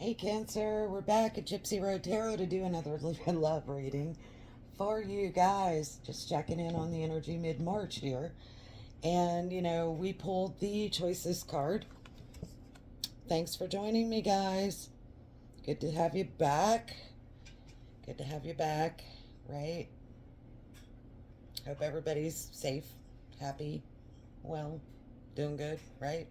Hey Cancer, we're back at Gypsy Road Tarot to do another love reading for you guys. Just checking in on the energy mid-March here. And, we pulled the Choices card. Thanks for joining me, guys. Good to have you back. Good to have you back, right? Hope everybody's safe, happy, well, doing good, right?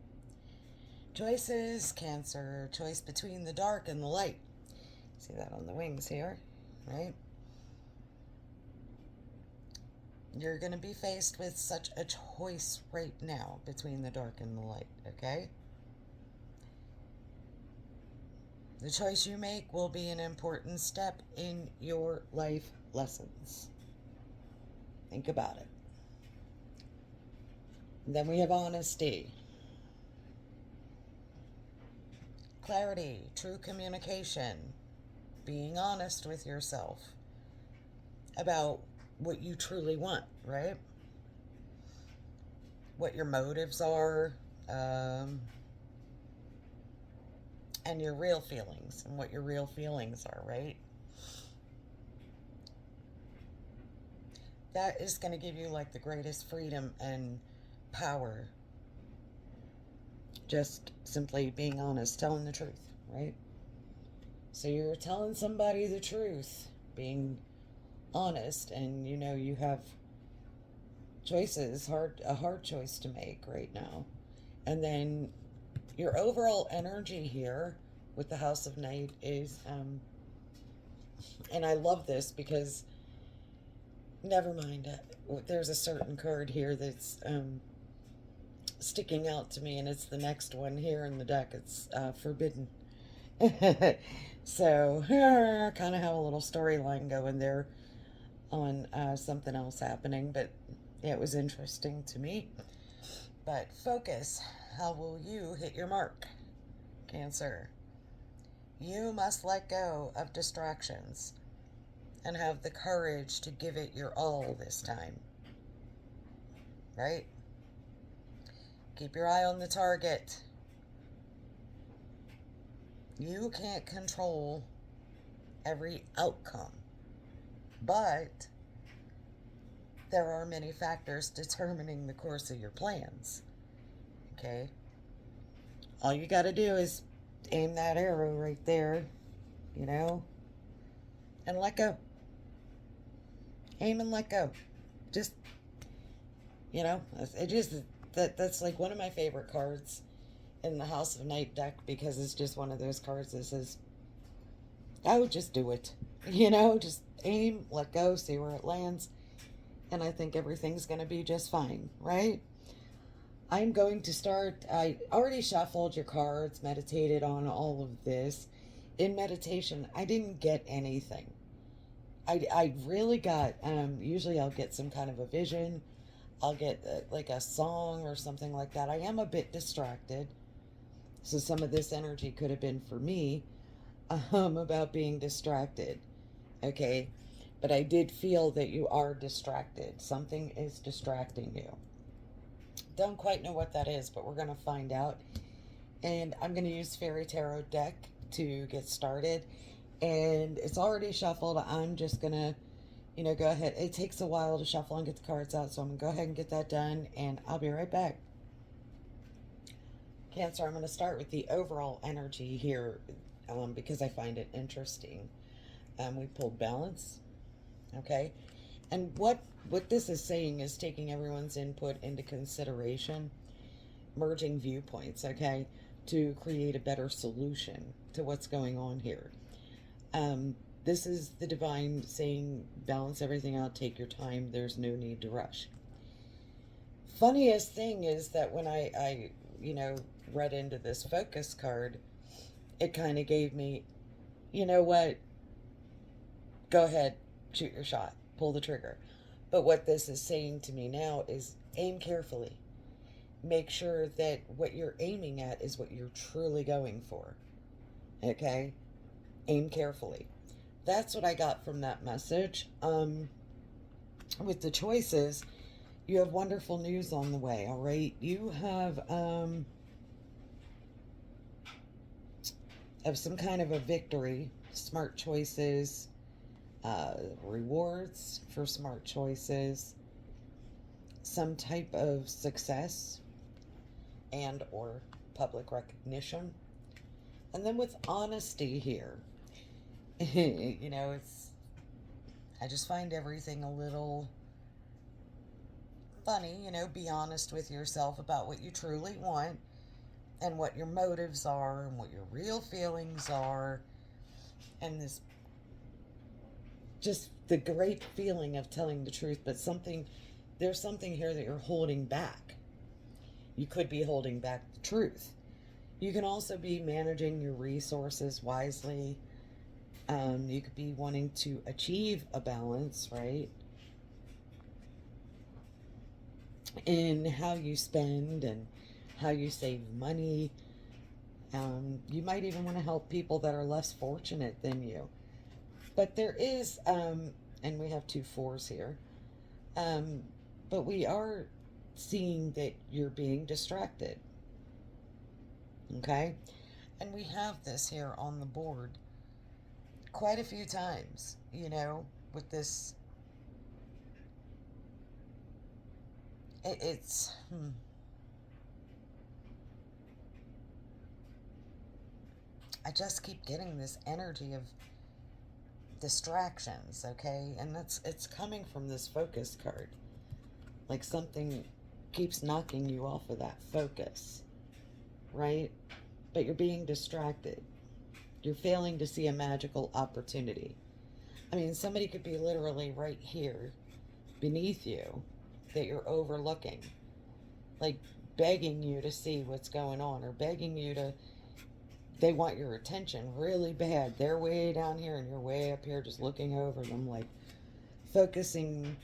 Choices, Cancer. Choice between the dark and the light. See that on the wings here, right? You're going to be faced with such a choice right now between the dark and the light, okay? The choice you make will be an important step in your life lessons. Think about it. And then we have honesty, clarity, true communication, being honest with yourself about what you truly want, right? What your motives are, and your real feelings, and what your real feelings are, right? That is going to give you like the greatest freedom and power. Just simply being honest, telling the truth, right? So you're telling somebody the truth, being honest, and you have choices, a hard choice to make right now. And then your overall energy here with the House of Night is, and I love this because, never mind, there's a certain card here that's sticking out to me, and it's the next one here in the deck. It's Forbidden. So, kind of have a little storyline going there on something else happening, but it was interesting to me. But focus. How will you hit your mark, Cancer? You must let go of distractions and have the courage to give it your all this time. Right? Keep your eye on the target. You can't control every outcome, but there are many factors determining the course of your plans. Okay? All you got to do is aim that arrow right there, you know, and let go. Aim and let go. Just, it just, that's like one of my favorite cards in the House of Night deck, because it's just one of those cards that says, oh, just do it. Just aim, let go, see where it lands, and I think everything's going to be just fine, right? I'm going to start. I already shuffled your cards, meditated on all of this. In meditation, I didn't get anything. I really got, usually I'll get some kind of a vision. I'll get like a song or something like that. I am a bit distracted. So some of this energy could have been for me, about being distracted. Okay. But I did feel that you are distracted. Something is distracting you. Don't quite know what that is, but we're going to find out. And I'm going to use Fairy Tarot deck to get started. And it's already shuffled. I'm just going to, go ahead. It takes a while to shuffle and get the cards out, so I'm going to go ahead and get that done, and I'll be right back. Cancer, I'm going to start with the overall energy here, because I find it interesting. We pulled balance, okay? And what this is saying is taking everyone's input into consideration, merging viewpoints, okay, to create a better solution to what's going on here. This is the divine saying, balance everything out, take your time, there's no need to rush. Funniest thing is that when I read into this focus card, it kind of gave me, you know what, go ahead, shoot your shot, pull the trigger. But what this is saying to me now is aim carefully. Make sure that what you're aiming at is what you're truly going for. Okay? Aim carefully. That's what I got from that message. With the choices, you have wonderful news on the way, all right? You have of some kind of a victory, smart choices, rewards for smart choices, some type of success and or public recognition. And then with honesty here, it's, I just find everything a little funny. Be honest with yourself about what you truly want and what your motives are and what your real feelings are. And this, just the great feeling of telling the truth, but there's something here that you're holding back. You could be holding back the truth. You can also be managing your resources wisely. You could be wanting to achieve a balance, right? In how you spend and how you save money. You might even want to help people that are less fortunate than you. But there is, and we have 2 4s here, but we are seeing that you're being distracted. Okay? And we have this here on the board quite a few times, with this. It's. I just keep getting this energy of distractions, okay? And it's coming from this focus card. Like something keeps knocking you off of that focus, right? But you're being distracted. You're failing to see a magical opportunity. I mean, somebody could be literally right here beneath you that you're overlooking, like begging you to see what's going on or begging you to. They want your attention really bad. They're way down here and you're way up here just looking over them, like focusing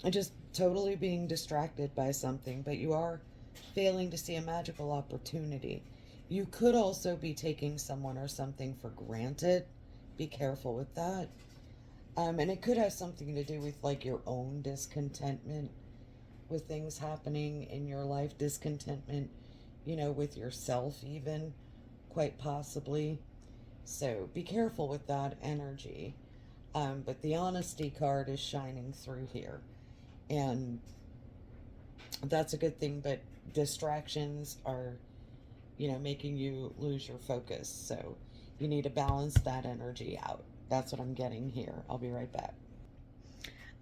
and just totally being distracted by something, but you are failing to see a magical opportunity. You could also be taking someone or something for granted. Be careful with that. And it could have something to do with like your own discontentment with things happening in your life, discontentment, with yourself, even quite possibly. So be careful with that energy. But the honesty card is shining through here. And that's a good thing, but distractions are, making you lose your focus. So you need to balance that energy out. That's what I'm getting here. I'll be right back.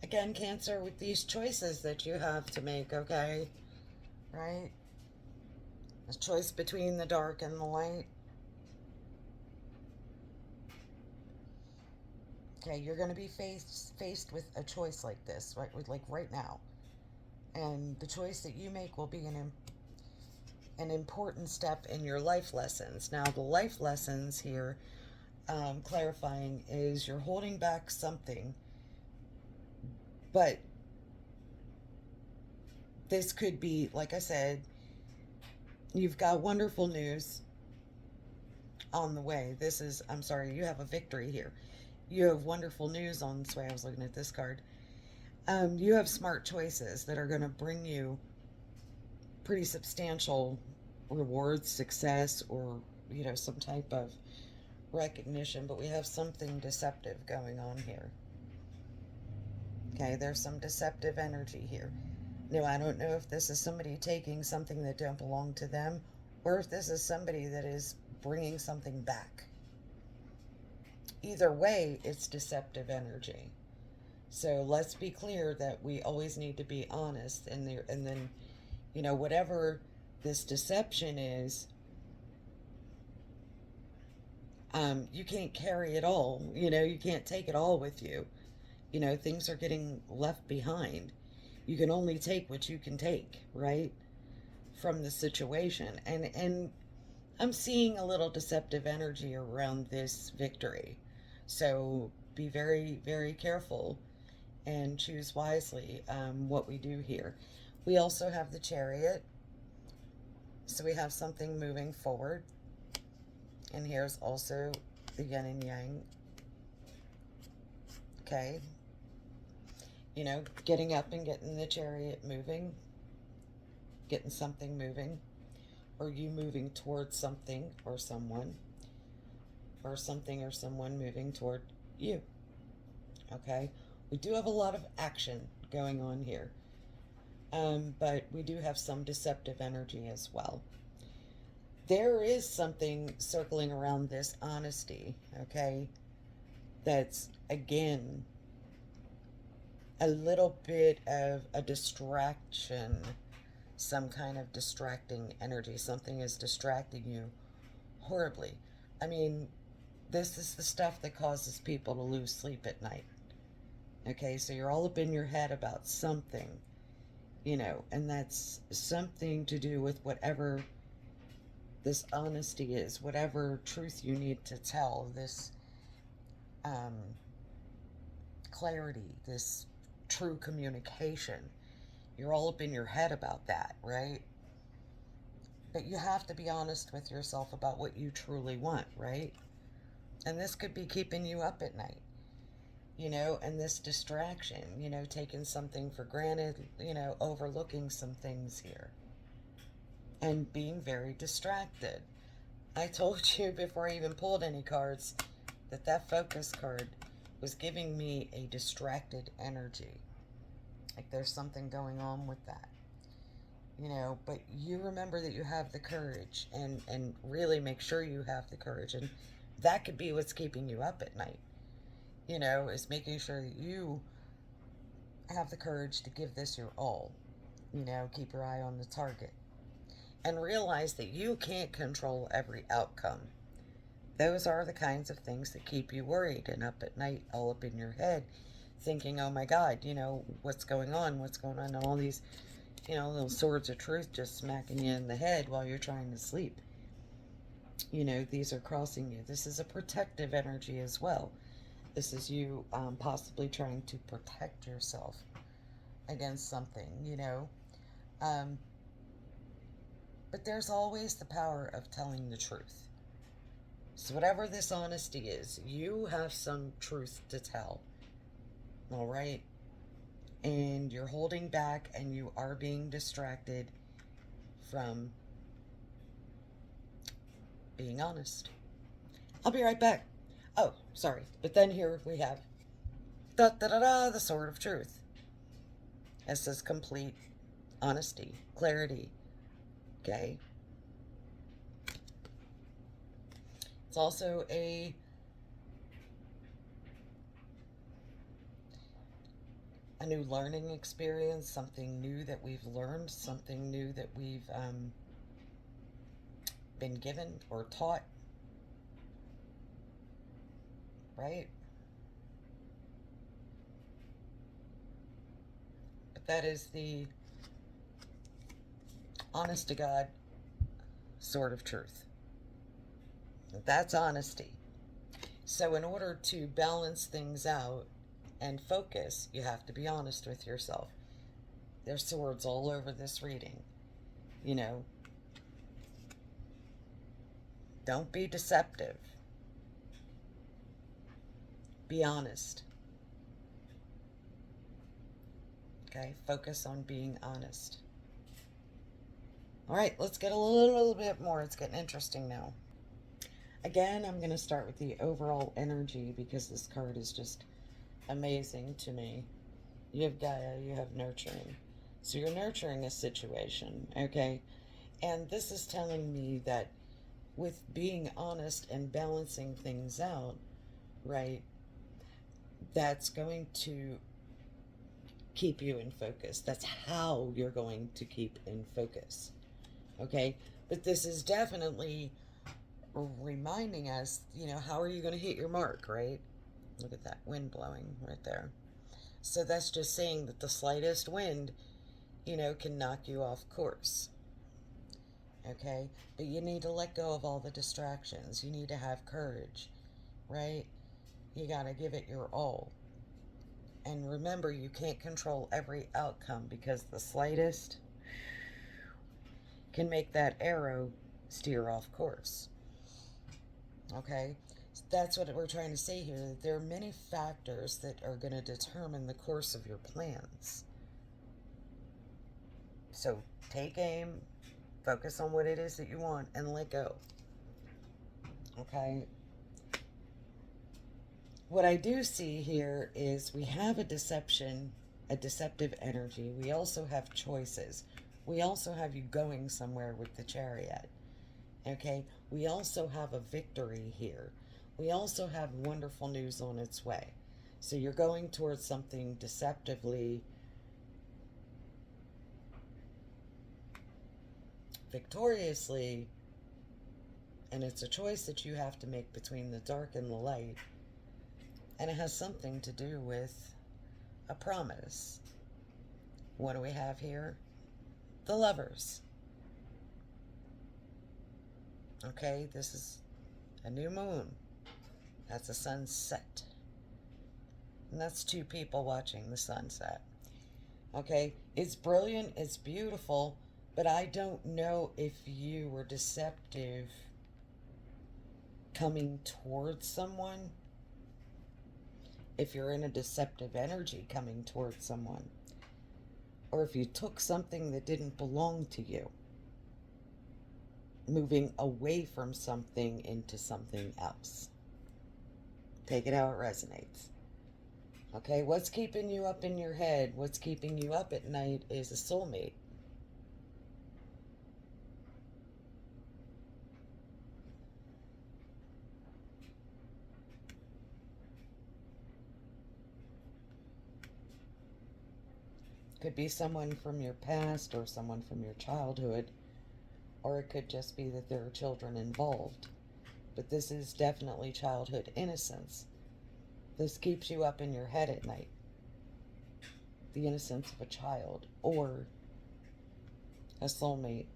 Again, Cancer, with these choices that you have to make, okay? Right? A choice between the dark and the light. Okay, you're going to be faced with a choice like this, right? Like right now. And the choice that you make will be an important step in your life lessons. Now, the life lessons here, clarifying, is you're holding back something, but this could be, like I said, you've got wonderful news on the way. I'm sorry, you have a victory here. You have wonderful news on this way. I was looking at this card. You have smart choices that are going to bring you pretty substantial rewards, success, or, some type of recognition, but we have something deceptive going on here. Okay, there's some deceptive energy here. Now, I don't know if this is somebody taking something that don't belong to them, or if this is somebody that is bringing something back. Either way, it's deceptive energy. So let's be clear that we always need to be honest, and then, whatever this deception is, you can't carry it all. You can't take it all with you. Things are getting left behind. You can only take what you can take, right? From the situation. And I'm seeing a little deceptive energy around this victory. So be very, very careful and choose wisely what we do here. We also have the Chariot. So we have something moving forward. And here's also the yin and yang. Okay. Getting up and getting the Chariot moving. Getting something moving. or you moving towards something or someone, or something or someone moving toward you. Okay? We do have a lot of action going on here, but we do have some deceptive energy as well. There is something circling around this honesty, okay? That's, again, a little bit of a distraction, some kind of distracting energy. Something is distracting you horribly. I mean, this is the stuff that causes people to lose sleep at night. Okay, so you're all up in your head about something, and that's something to do with whatever this honesty is, whatever truth you need to tell, this um, clarity, this true communication. You're all up in your head about that, right? But you have to be honest with yourself about what you truly want, right? And this could be keeping you up at night, and this distraction, taking something for granted, overlooking some things here and being very distracted. I told you before I even pulled any cards that focus card was giving me a distracted energy. Like there's something going on with that. But you remember that you have the courage, and really make sure you have the courage. And that could be what's keeping you up at night, is making sure that you have the courage to give this your all. Keep your eye on the target. And realize that you can't control every outcome. Those are the kinds of things that keep you worried and up at night, all up in your head, thinking, oh my God, what's going on, and all these, little swords of truth just smacking you in the head while you're trying to sleep. These are crossing you. This is a protective energy as well. This is you possibly trying to protect yourself against something, but there's always the power of telling the truth. So whatever this honesty is, you have some truth to tell. All right? And you're holding back, and you are being distracted from being honest. I'll be right back. Oh, sorry. But then here we have the sword of truth. It says complete honesty, clarity. Okay? It's also a new learning experience, something new that we've learned, something new that we've been given or taught, right? But that is the honest to God sword of truth. That's honesty. So in order to balance things out and focus, you have to be honest with yourself. There's swords all over this reading. Don't be deceptive. Be honest. Okay? Focus on being honest. All right, let's get a little bit more. It's getting interesting now. Again, I'm going to start with the overall energy because this card is just amazing to me. You have Gaia, you have nurturing. So you're nurturing a situation, okay? And this is telling me that with being honest and balancing things out, right, that's going to keep you in focus. That's how you're going to keep in focus, okay? But this is definitely reminding us, how are you going to hit your mark, right? Look at that wind blowing right there. So that's just saying that the slightest wind, can knock you off course. Okay? But you need to let go of all the distractions. You need to have courage, right? You got to give it your all. And remember, you can't control every outcome because the slightest can make that arrow steer off course. Okay? That's what we're trying to say here. There are many factors that are going to determine the course of your plans. So take aim, Focus on what it is that you want and let go. Okay? What I do see here is we have a deception, a deceptive energy. We also have choices. We also have you going somewhere with the Chariot. Okay? We also have a victory here. We also have wonderful news on its way. So you're going towards something deceptively victoriously, and it's a choice that you have to make between the dark and the light, and it has something to do with a promise. What do we have here? The Lovers. Okay, this is a new moon. That's a sunset, and that's two people watching the sunset. Okay, it's brilliant, it's beautiful, but I don't know if you were deceptive coming towards someone, if you're in a deceptive energy coming towards someone, or if you took something that didn't belong to you, moving away from something into something else. Take it how it resonates. Okay, what's keeping you up in your head, what's keeping you up at night is a soulmate. Could be someone from your past or someone from your childhood, or it could just be that there are children involved. But this is definitely childhood innocence. This keeps you up in your head at night. The innocence of a child or a soulmate.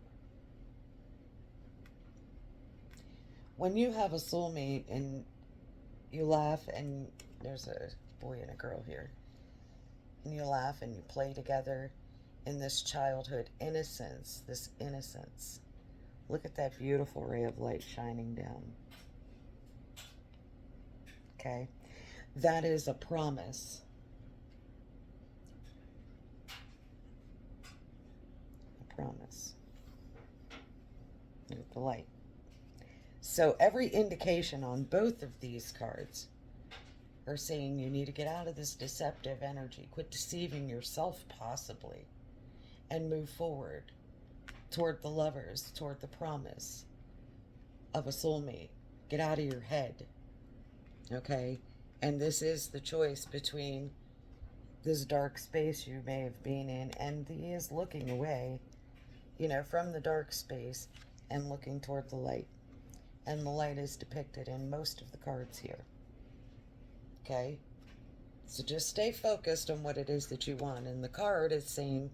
When you have a soulmate and you laugh, and there's a boy and a girl here, and you laugh and you play together in this childhood innocence, this innocence. Look at that beautiful ray of light shining down. Okay? That is a promise. A promise. Look at the light. So every indication on both of these cards are saying you need to get out of this deceptive energy. Quit deceiving yourself, possibly, and move forward toward the Lovers, toward the promise of a soulmate. Get out of your head. Okay? And this is the choice between this dark space you may have been in, and he is looking away, from the dark space and looking toward the light. And the light is depicted in most of the cards here. Okay? So just stay focused on what it is that you want. And the card is saying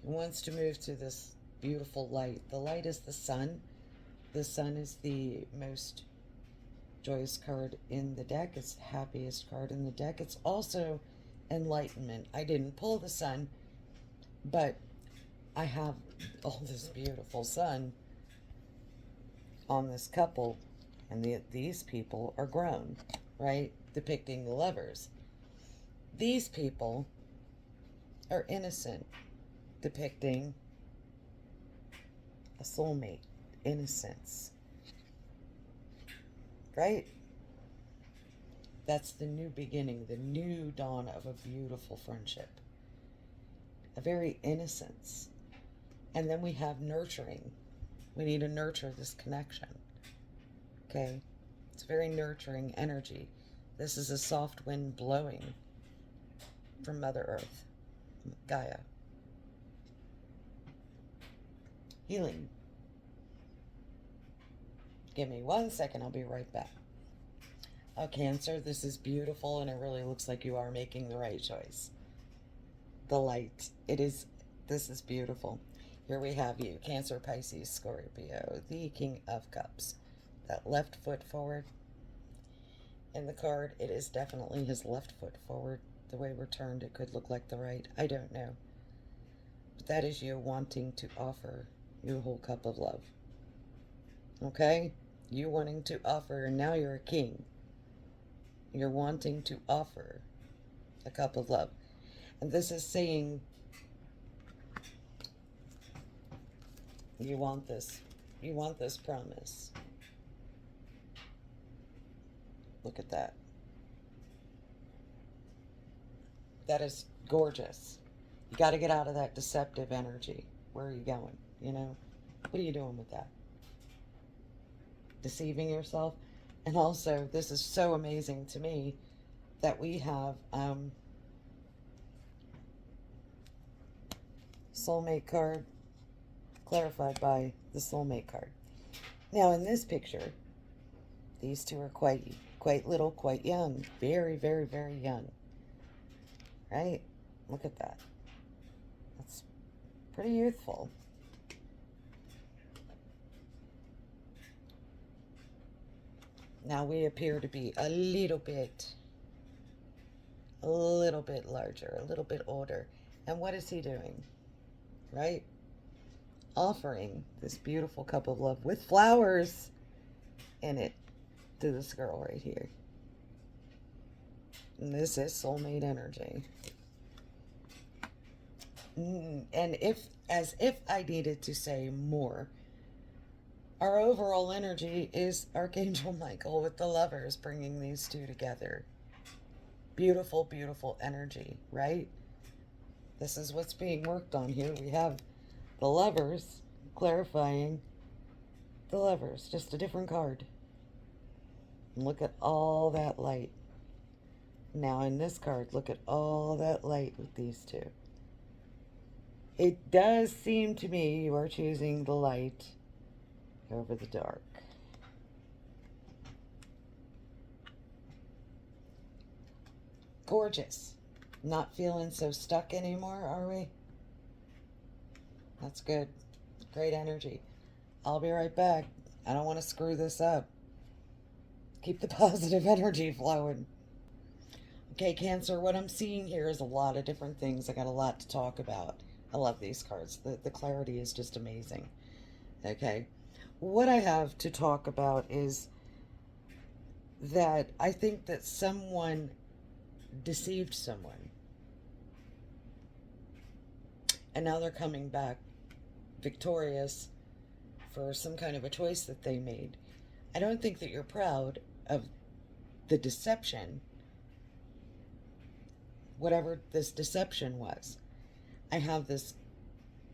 he wants to move to this beautiful light. The light is the sun. The sun is the most joyous card in the deck. It's the happiest card in the deck. It's also enlightenment. I didn't pull the sun, but I have all this beautiful sun on this couple, and these people are grown, right? Depicting the Lovers. These people are innocent, depicting a soulmate, innocence, right? That's the new beginning, the new dawn of a beautiful friendship, a very innocence. And then we have nurturing. We need to nurture this connection. Okay? It's a very nurturing energy. This is a soft wind blowing from Mother Earth, Gaia. Healing. Give me 1 second, I'll be right back. Oh, Cancer, this is beautiful, and it really looks like you are making the right choice. The light. This is beautiful. Here we have you, Cancer, Pisces, Scorpio, the King of Cups. That left foot forward. In the card, it is definitely his left foot forward. The way we're turned, it could look like the right. I don't know. But that is you wanting to offer your whole cup of love. Okay? You wanting to offer, and now you're a king. You're wanting to offer a cup of love. And this is saying You want this. You want this promise. Look at that. That is gorgeous. You got to get out of that deceptive energy. Where are you going? You know? What are you doing with that? Deceiving yourself? And also, this is so amazing to me that we have soulmate card clarified by the soulmate card. Now, in this picture, these two are quite little, quite young. Very, very, very young. Right? Look at that. That's pretty youthful. Now we appear to be a little bit larger, a little bit older. And what is he doing? Right? Offering this beautiful cup of love with flowers in it to this girl right here. And this is soulmate energy. And as if I needed to say more, our overall energy is Archangel Michael with the Lovers bringing these two together. Beautiful, beautiful energy, right? This is what's being worked on here. We have the Lovers clarifying the Lovers, just a different card. And look at all that light. Now in this card, look at all that light with these two. It does seem to me you are choosing the light over the dark. Gorgeous. Not feeling so stuck anymore, are we? That's good. Great energy. I'll be right back. I don't want to screw this up. Keep the positive energy flowing. Okay, Cancer, what I'm seeing here is a lot of different things. I got a lot to talk about. I love these cards. The clarity is just amazing. Okay. What I have to talk about is that I think that someone deceived someone. And now they're coming back victorious for some kind of a choice that they made. I don't think that you're proud of the deception, whatever this deception was. I have this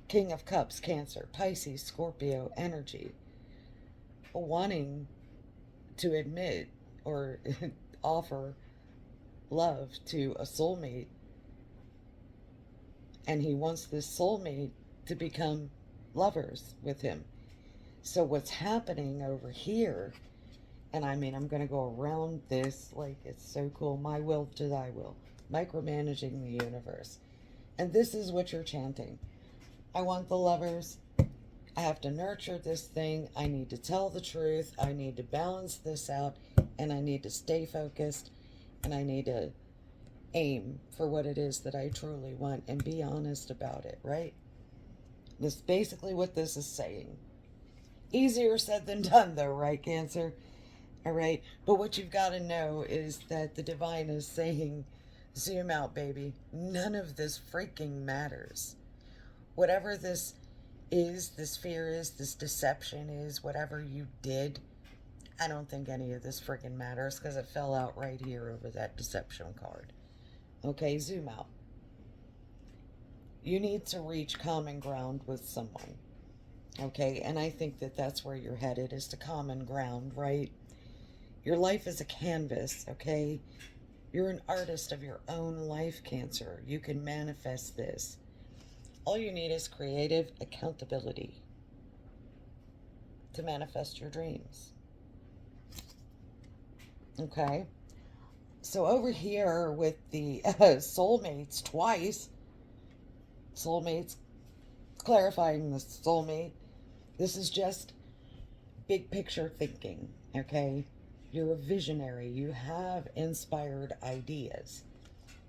King of Cups, Cancer, Pisces, Scorpio energy, wanting to admit or offer love to a soulmate, and he wants this soulmate to become lovers with him. So what's happening over here, and I mean, I'm going to go around this like it's so cool. My will to thy will. Micromanaging the universe. And this is what you're chanting. I want the Lovers. I have to nurture this thing. I need to tell the truth. I need to balance this out. And I need to stay focused. And I need to aim for what it is that I truly want and be honest about it, right? That's basically what this is saying. Easier said than done, though, right, Cancer? All right. But what you've got to know is that the divine is saying, zoom out, baby. None of this freaking matters. Whatever this is, this fear is, this deception is, whatever you did, I don't think any of this freaking matters because it fell out right here over that deception card. Okay, zoom out. You need to reach common ground with someone. Okay, and I think that that's where you're headed, is to common ground, right? Your life is a canvas, okay? You're an artist of your own life, Cancer. You can manifest this. All you need is creative accountability to manifest your dreams. Okay? So over here with the soulmates twice, soulmates, clarifying the soulmate, this is just big picture thinking, okay? You're a visionary. You have inspired ideas.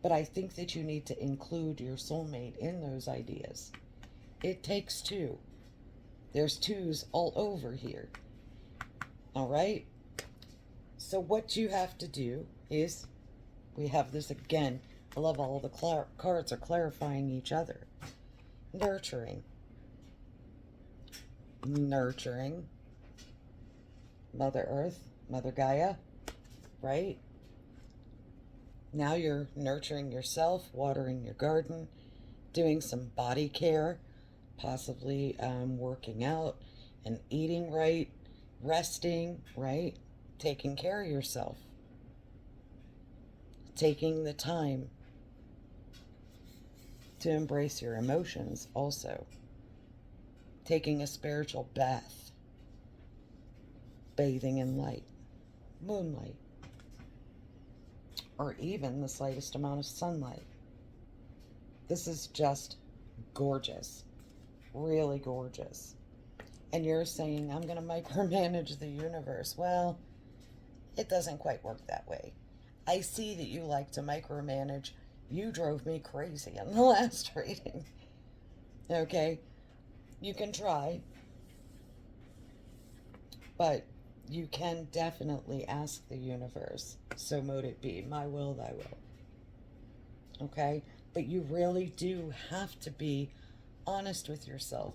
But I think that you need to include your soulmate in those ideas. It takes two. There's twos all over here. All right? So what you have to do is, we have this again. I love all the cards are clarifying each other. Nurturing. nurturing Mother Earth, Mother Gaia, right? Now you're nurturing yourself, watering your garden, doing some body care, possibly working out and eating right, resting, right? Taking care of yourself, taking the time to embrace your emotions, also taking a spiritual bath, bathing in light, moonlight, or even the slightest amount of sunlight. This is just gorgeous, really gorgeous. And you're saying, I'm going to micromanage the universe. Well, it doesn't quite work that way. I see that you like to micromanage. You drove me crazy in the last reading. Okay? You can try, but you can definitely ask the universe, so mote it be, my will, thy will. Okay? But you really do have to be honest with yourself.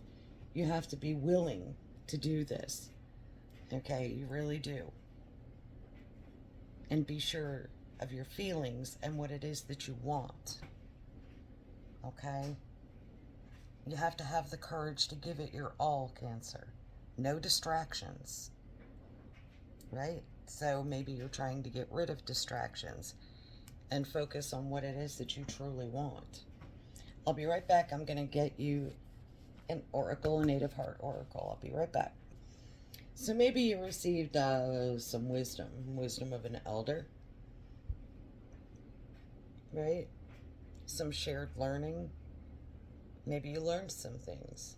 You have to be willing to do this. Okay? You really do. And be sure of your feelings and what it is that you want. Okay? You have to have the courage to give it your all, Cancer. No distractions. Right? So maybe you're trying to get rid of distractions and focus on what it is that you truly want. I'll be right back. I'm going to get you an oracle, a native heart oracle. I'll be right back. So maybe you received some wisdom of an elder, right? Some shared learning. Maybe you learned some things,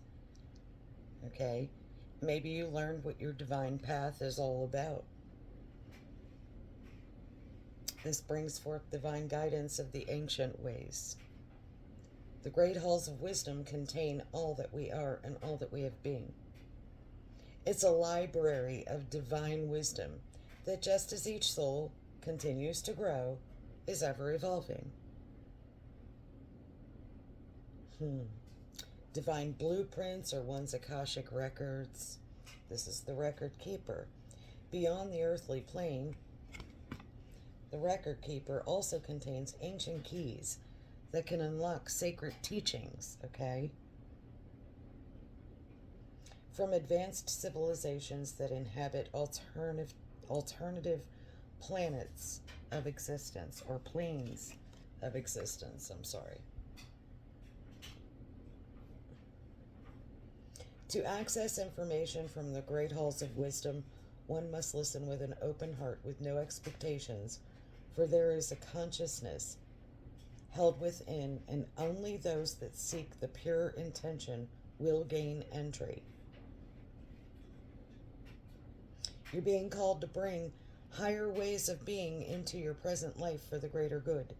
okay? Maybe you learned what your divine path is all about. This brings forth divine guidance of the ancient ways. The great halls of wisdom contain all that we are and all that we have been. It's a library of divine wisdom that, just as each soul continues to grow, is ever evolving. Divine blueprints are one's Akashic records. This is the record keeper. Beyond the earthly plane, the record keeper also contains ancient keys that can unlock sacred teachings, okay? From advanced civilizations that inhabit alternative planets of existence, or planes of existence, I'm sorry. To access information from the great halls of wisdom, one must listen with an open heart, with no expectations, for there is a consciousness held within, and only those that seek the pure intention will gain entry. You're being called to bring higher ways of being into your present life for the greater good.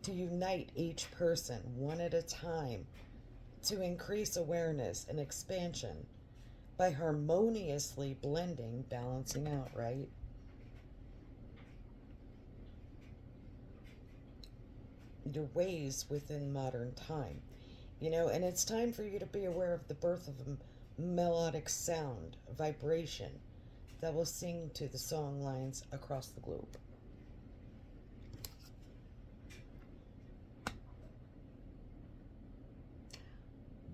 To unite each person one at a time, to increase awareness and expansion by harmoniously blending, balancing out, right? Your ways within modern time. You know, and it's time for you to be aware of the birth of a melodic sound, vibration, that will sing to the song lines across the globe.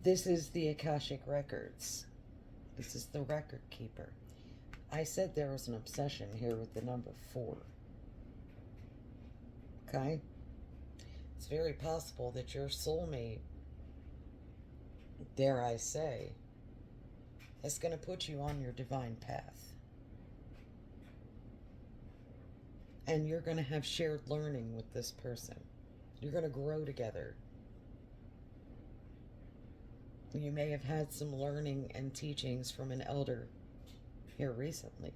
This is the Akashic Records. This is the record keeper. I said there was an obsession here with the number 4. Okay? It's very possible that your soulmate, dare I say, is going to put you on your divine path. And you're going to have shared learning with this person. You're going to grow together. You may have had some learning and teachings from an elder here recently.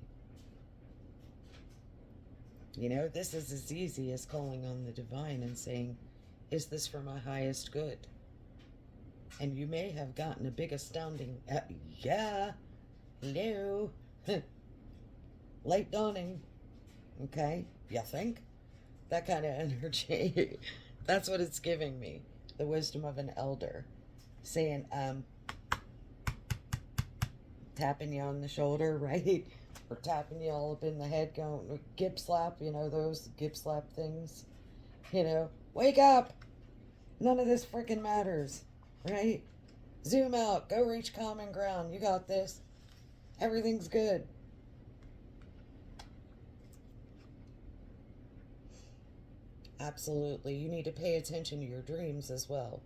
You know, this is as easy as calling on the divine and saying, is this for my highest good? And you may have gotten a big astounding, yeah, hello, light dawning, okay, you think? That kind of energy. That's what it's giving me, the wisdom of an elder. Saying, tapping you on the shoulder, right? Or tapping you all up in the head, going, gip slap, those gip slap things. Wake up! None of this freaking matters, right? Zoom out, go reach common ground. You got this. Everything's good. Absolutely. You need to pay attention to your dreams as well.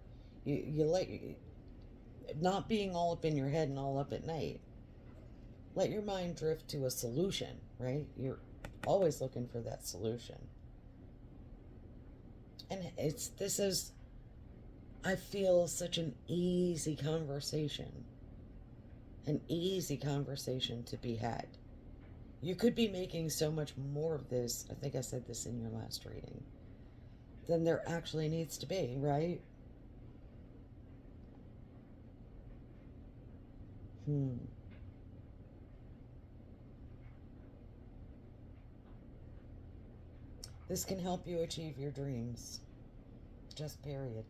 Not being all up in your head and all up at night. Let your mind drift to a solution, right? You're always looking for that solution. And this is, I feel, such an easy conversation. An easy conversation to be had. You could be making so much more of this, I think I said this in your last reading, than there actually needs to be, right? This can help you achieve your dreams. Just period.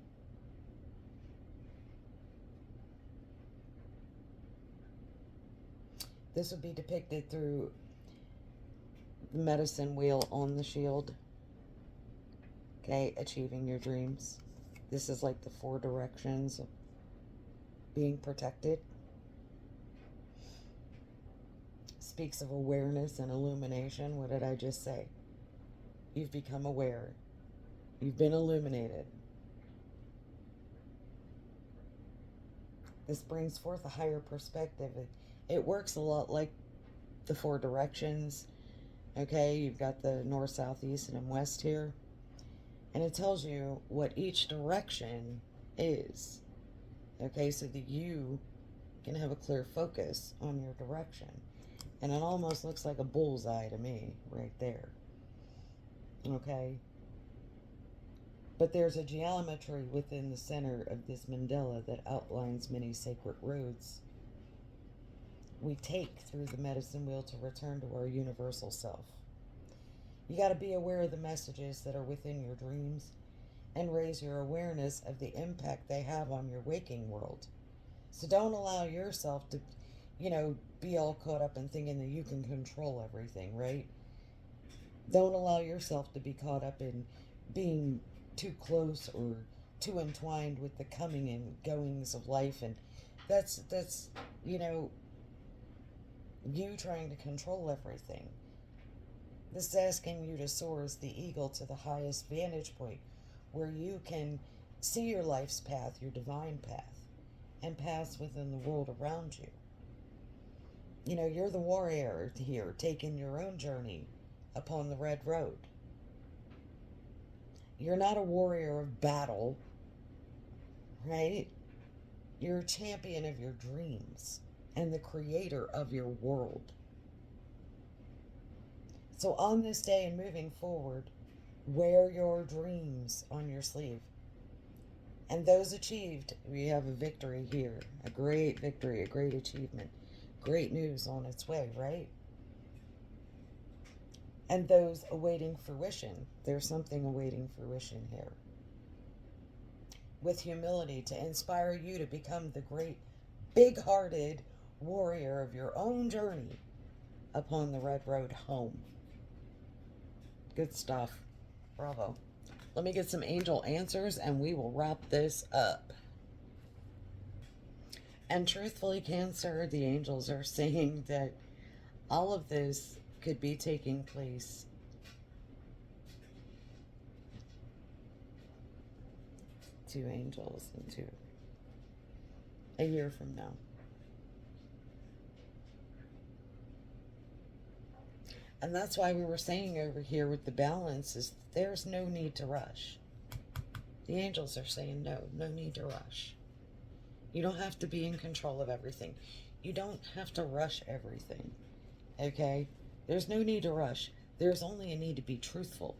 This would be depicted through the medicine wheel on the shield. Okay, achieving your dreams. This is like the 4 directions of being protected. Speaks of awareness and illumination. What did I just say? You've become aware. You've been illuminated. This brings forth a higher perspective. It works a lot like the 4 directions. Okay, you've got the north, south, east, and west here. And it tells you what each direction is. Okay, so that you can have a clear focus on your direction. And it almost looks like a bullseye to me, right there. Okay? But there's a geometry within the center of this mandala that outlines many sacred roads we take through the medicine wheel to return to our universal self. You got to be aware of the messages that are within your dreams and raise your awareness of the impact they have on your waking world. So don't allow yourself to, be all caught up in thinking that you can control everything, right? Don't allow yourself to be caught up in being too close or too entwined with the coming and goings of life. And that's you trying to control everything. This is asking you to soar as the eagle to the highest vantage point where you can see your life's path, your divine path, and paths within the world around you. You're the warrior here, taking your own journey upon the red road. You're not a warrior of battle, right? You're a champion of your dreams and the creator of your world. So on this day and moving forward, wear your dreams on your sleeve. And those achieved, we have a victory here. A great victory, a great achievement. Great news on its way, right? And those awaiting fruition, there's something awaiting fruition here. With humility to inspire you to become the great, big-hearted warrior of your own journey upon the red road home. Good stuff. Bravo. Let me get some angel answers and we will wrap this up. And truthfully, Cancer, the angels are saying that all of this could be taking place two angels into a year from now. And that's why we were saying over here with the balance is there's no need to rush. The angels are saying no need to rush. You don't have to be in control of everything. You don't have to rush everything. Okay? There's no need to rush. There's only a need to be truthful.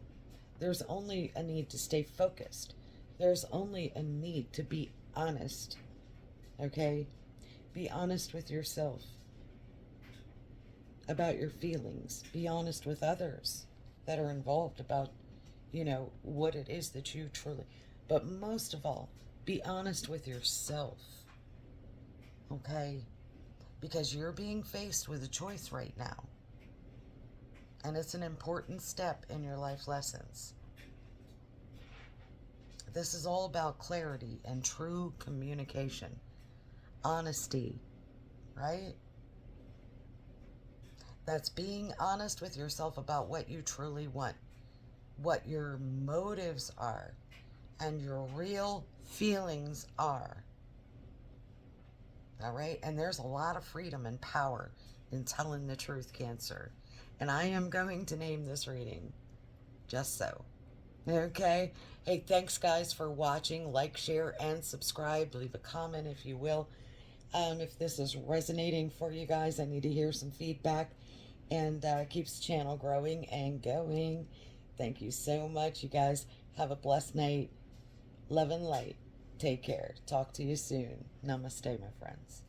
There's only a need to stay focused. There's only a need to be honest. Okay? Be honest with yourself about your feelings. Be honest with others that are involved about, what it is that you truly... But most of all, be honest with yourself. Okay? because you're being faced with a choice right now. And it's an important step in your life lessons. This is all about clarity and true communication, honesty, right? That's being honest with yourself about what you truly want, what your motives are, and your real feelings are. All right? And there's a lot of freedom and power in telling the truth, Cancer. And I am going to name this reading just so. Okay? Hey, thanks, guys, for watching. Like, share, and subscribe. Leave a comment if you will. If this is resonating for you guys, I need to hear some feedback. And keeps the channel growing and going. Thank you so much, you guys. Have a blessed night. Love and light. Take care. Talk to you soon. Namaste, my friends.